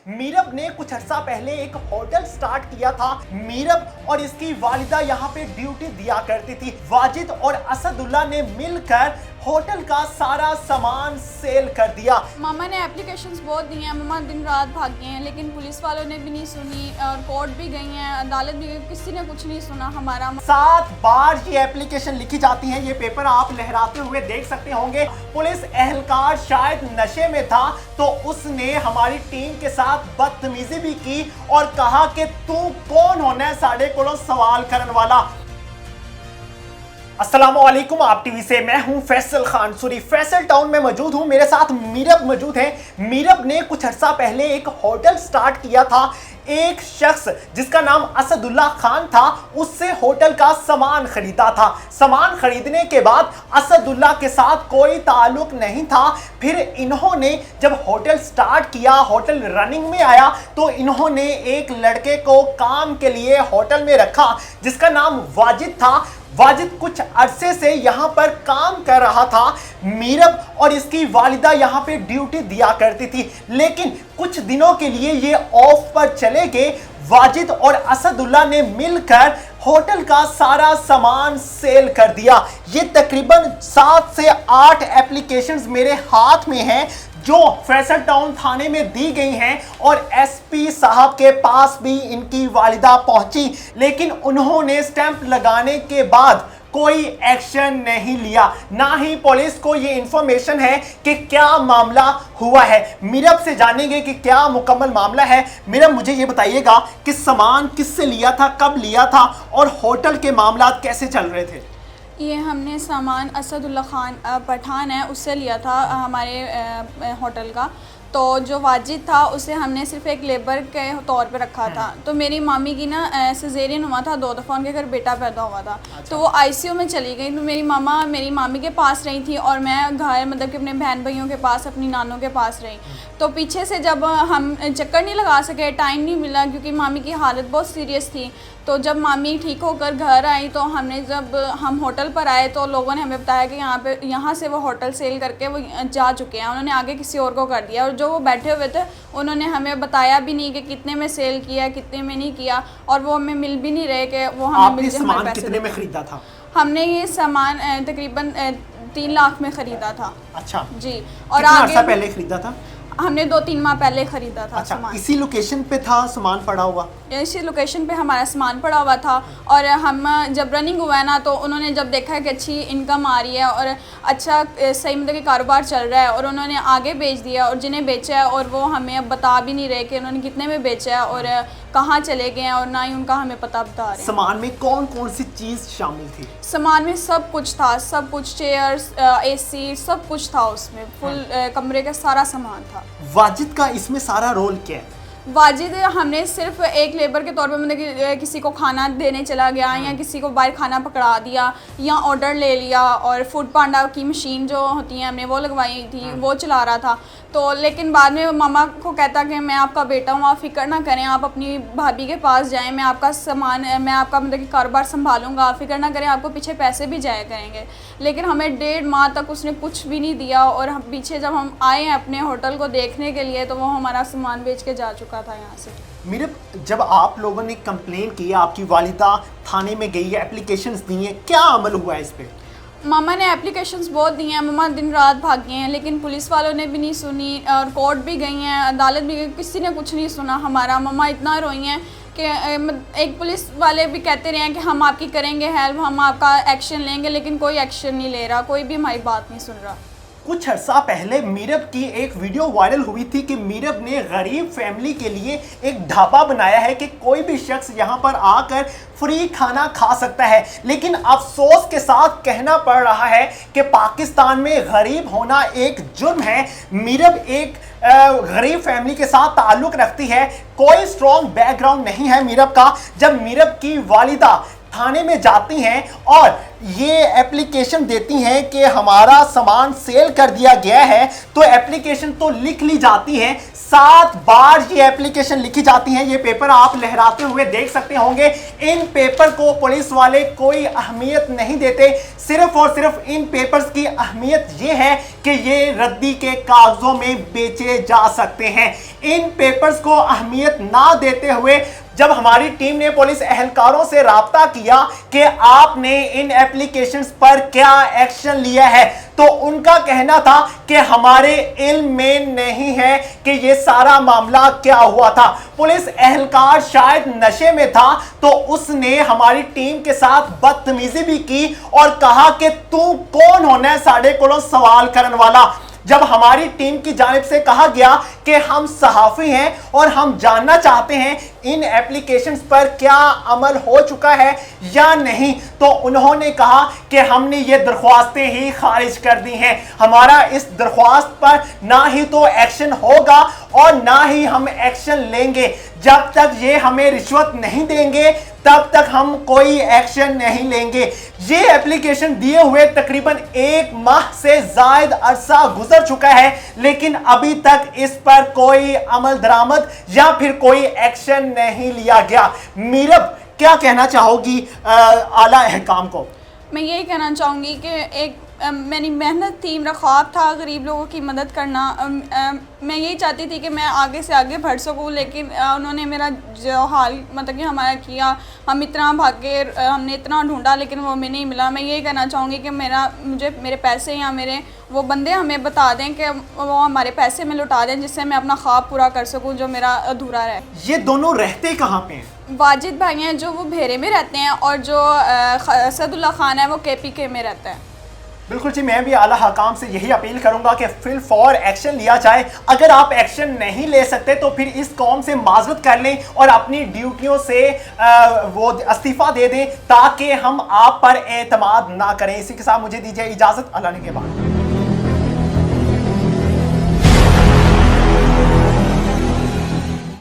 मीरब ने कुछ अर्सा पहले एक होटल स्टार्ट किया था। मीरब और इसकी वालिदा यहाँ पे ड्यूटी दिया करती थी। वाजिद और असदुल्ला ने मिलकर होटल का सारा सामान सेल कर दिया। मामा ने एप्लीकेशंस बहुत दी हैं, मामा दिन रात भागे हैं, लेकिन पुलिस वालों ने भी नहीं सुनी और कोर्ट भी गई हैं, अदालत भी गई, किसी ने कुछ नहीं सुना हमारा। 7 बार ये एप्लीकेशन लिखी जाती है। ये पेपर आप लहराते हुए देख सकते होंगे। पुलिस एहलकार शायद नशे में था तो उसने हमारी टीम के साथ बदतमीजी भी की और कहा कि तू कौन होना है साढ़े को सवाल करने वाला। अस्सलामुअलैकुम, आप टीवी से मैं हूं फैसल खान सूरी। फैसल टाउन में मौजूद हूं, मेरे साथ मीरब मौजूद है। मीरब ने कुछ अर्सा पहले एक होटल स्टार्ट किया था। एक शख्स जिसका नाम असदुल्ला खान था उससे होटल का सामान खरीदा था। सामान खरीदने के बाद असदुल्ला के साथ कोई ताल्लुक नहीं था। फिर इन्होंने जब होटल स्टार्ट किया, होटल रनिंग में आया तो इन्होंने एक लड़के को काम के लिए होटल में रखा जिसका नाम वाजिद था। वाजिद कुछ अरसे से यहाँ पर काम कर रहा था। मीरब और इसकी वालिदा यहाँ पे ड्यूटी दिया करती थी, लेकिन कुछ दिनों के लिए ये ऑफ पर चले गए। वाजिद और असदुल्ला ने मिलकर होटल का सारा सामान सेल कर दिया। ये तकरीबन 7 से 8 एप्लीकेशंस मेरे हाथ में हैं जो फैसल टाउन थाने में दी गई हैं और एसपी साहब के पास भी इनकी वालिदा पहुंची, लेकिन उन्होंने स्टैंप लगाने के बाद कोई एक्शन नहीं लिया। ना ही पुलिस को ये इंफॉर्मेशन है कि क्या मामला हुआ है। मीरब से जानेंगे कि क्या मुकम्मल मामला है। मीरब, मुझे ये बताइएगा कि सामान किससे लिया था, कब लिया था और होटल के मामला कैसे चल रहे थे? ये हमने सामान असदुल्ला खान पठान है उससे लिया था हमारे होटल का। तो जो वाजिद था उसे हमने सिर्फ एक लेबर के तौर पे रखा था। तो मेरी मामी की ना सिजेरियन हुआ था 2 दफ़ा, उनके घर बेटा पैदा हुआ था। अच्छा। तो वो आईसीयू में चली गई। तो मेरी मामा मेरी मामी के पास रही थी और मैं घर मतलब कि अपने बहन भाइयों के पास, अपनी नानों के पास रही। तो पीछे से जब हम चक्कर नहीं लगा सके, टाइम नहीं मिला क्योंकि मामी की हालत बहुत सीरियस थी। तो जब मामी ठीक होकर घर आई तो जब हम होटल पर आए तो लोगों ने हमें बताया कि यहाँ से वो होटल सेल करके वो जा चुके हैं, उन्होंने आगे किसी और को कर दिया। और जो वो बैठे हुए थे उन्होंने हमें बताया भी नहीं कि कितने में सेल किया, कितने में नहीं किया, और वो हमें मिल भी नहीं रहे कि वो हमें मिल जाए। सामान कितने में खरीदा था? हमने ये सामान तकरीबन 3 लाख में खरीदा था। अच्छा जी। और आगे पहले खरीदा था? हमने 2-3 माह पहले खरीदा था। अच्छा, सामान इसी लोकेशन पे था सामान पड़ा हुआ? इसी लोकेशन पे हमारा सामान पड़ा हुआ था। और हम जब रनिंग हुआ है ना तो उन्होंने जब देखा है कि अच्छी इनकम आ रही है और अच्छा सही मतलब कि कारोबार चल रहा है, और उन्होंने आगे बेच दिया। और जिन्हें बेचा है और वो हमें अब बता भी नहीं रहे कि उन्होंने कितने में बेचा है और कहाँ चले गए हैं, और ना ही उनका हमें पता बता रहे हैं। सामान में कौन कौन सी चीज़ शामिल थी? सामान में सब कुछ था, सब कुछ, चेयर्स, एसी, सब कुछ था उसमें। फुल कमरे का सारा सामान था। वाजिद का इसमें सारा रोल क्या है? वाजिद हमने सिर्फ एक लेबर के तौर पे मतलब कि किसी को खाना देने चला गया या किसी को बाहर खाना पकड़ा दिया या ऑर्डर ले लिया, और फूड पांडा की मशीन जो होती है हमने वो लगवाई थी, वो चला रहा था। तो लेकिन बाद में मामा को कहता कि मैं आपका बेटा हूँ, आप फिक्र ना करें, आप अपनी भाभी के पास जाएं, मैं आपका सामान, मैं आपका मतलब कि कारोबार संभालूंगा, आप फिक्र ना करें, आपको पीछे पैसे भी जाया करेंगे। लेकिन हमें 1.5 माह तक उसने कुछ भी नहीं दिया, और हम पीछे जब हम आए हैं अपने होटल को देखने के लिए तो वो हमारा सामान बेच के जा चुका था यहाँ से। मीरब, जब आप लोगों ने कंप्लेन की, आपकी वालिदा थाने में गई है, एप्लीकेशंस दी हैं, क्या अमल हुआ है इस पे? मामा ने एप्लीकेशंस बहुत दी हैं, मामा दिन रात भागे हैं, लेकिन पुलिस वालों ने भी नहीं सुनी और कोर्ट भी गई हैं, अदालत भी गई, किसी ने कुछ नहीं सुना हमारा। मामा इतना रोई हैं कि एक पुलिस वाले भी कहते रहे हैं कि हम आपकी करेंगे हेल्प, हम आपका एक्शन लेंगे, लेकिन कोई एक्शन नहीं ले रहा, कोई भी हमारी बात नहीं सुन रहा। कुछ अर्सा पहले मीरब की एक वीडियो वायरल हुई थी कि मीरब ने गरीब फैमिली के लिए एक ढाबा बनाया है कि कोई भी शख्स यहाँ पर आकर फ्री खाना खा सकता है। लेकिन अफसोस के साथ कहना पड़ रहा है कि पाकिस्तान में गरीब होना एक जुर्म है। मीरब एक गरीब फैमिली के साथ ताल्लुक रखती है, कोई स्ट्रॉन्ग बैकग्राउंड नहीं है मीरब का। जब मीरब की वालिदा थाने में जाती हैं और ये एप्लीकेशन देती हैं कि हमारा सामान सेल कर दिया गया है, तो एप्लीकेशन तो लिख ली जाती है, 7 बार ये एप्लीकेशन लिखी जाती है। ये पेपर आप लहराते हुए देख सकते होंगे। इन पेपर को पुलिस वाले कोई अहमियत नहीं देते। सिर्फ और सिर्फ इन पेपर्स की अहमियत ये है कि ये रद्दी के कागजों में बेचे जा सकते हैं। इन पेपर्स को अहमियत ना देते हुए जब हमारी टीम ने पुलिस एहलकारों से राब्ता किया कि आपने इन एप्लीकेशंस पर क्या एक्शन लिया है, तो उनका कहना था कि हमारे इल्म में नहीं है कि ये सारा मामला क्या हुआ था। पुलिस एहलकार शायद नशे में था, तो उसने हमारी टीम के साथ बदतमीजी भी की और कहा कि तू कौन होना है साढ़े कोलों सवाल करने वाला। जब हमारी टीम की जानिब से कहा गया कि हम सहाफ़ी हैं और हम जानना चाहते हैं इन एप्लीकेशंस पर क्या अमल हो चुका है या नहीं, तो उन्होंने कहा कि हमने ये दरख्वास्तें ही खारिज कर दी हैं। हमारा इस दरख्वास्त पर ना ही तो एक्शन होगा और ना ही हम एक्शन लेंगे। जब तक ये हमें रिश्वत नहीं देंगे तब तक हम कोई एक्शन नहीं लेंगे। ये एप्लीकेशन दिए हुए तकरीबन 1 माह से जायद अरसा गुजर चुका है, लेकिन अभी तक इस पर कोई अमल दरामद या फिर कोई एक्शन नहीं लिया गया। मीरब, क्या कहना चाहोगी आला अहकाम को? मैं यही कहना चाहूँगी कि एक मेरी मेहनत थी, मेरा ख्वाब था गरीब लोगों की मदद करना। मैं यही चाहती थी कि मैं आगे से आगे बढ़ सकूँ, लेकिन उन्होंने मेरा जो हाल मतलब कि हमारा किया, हम इतना भागे, हमने इतना ढूंढा लेकिन वो हमें नहीं मिला। मैं यही कहना चाहूँगी कि मुझे मेरे पैसे या मेरे वो बंदे हमें बता दें कि वो हमारे पैसे में लौटा दें, जिससे मैं अपना ख्वाब पूरा कर सकूँ जो मेरा अधूरा रहे। ये दोनों रहते कहाँ पे हैं? वाजिद भाई हैं जो वो भेरे में रहते हैं और जो असदुल्ला खान है वो KPK में रहता है। बिल्कुल जी, मैं भी आला हकाम से यही अपील करूंगा कि फिल फॉर एक्शन लिया जाए। अगर आप एक्शन नहीं ले सकते तो फिर इस कौम से माजरत कर लें और अपनी ड्यूटियों से वो इस्तीफा दे दें, ताकि हम आप पर एतमाद ना करें। इसी के साथ मुझे दीजिए इजाजत। अल्लाह ने के बाद।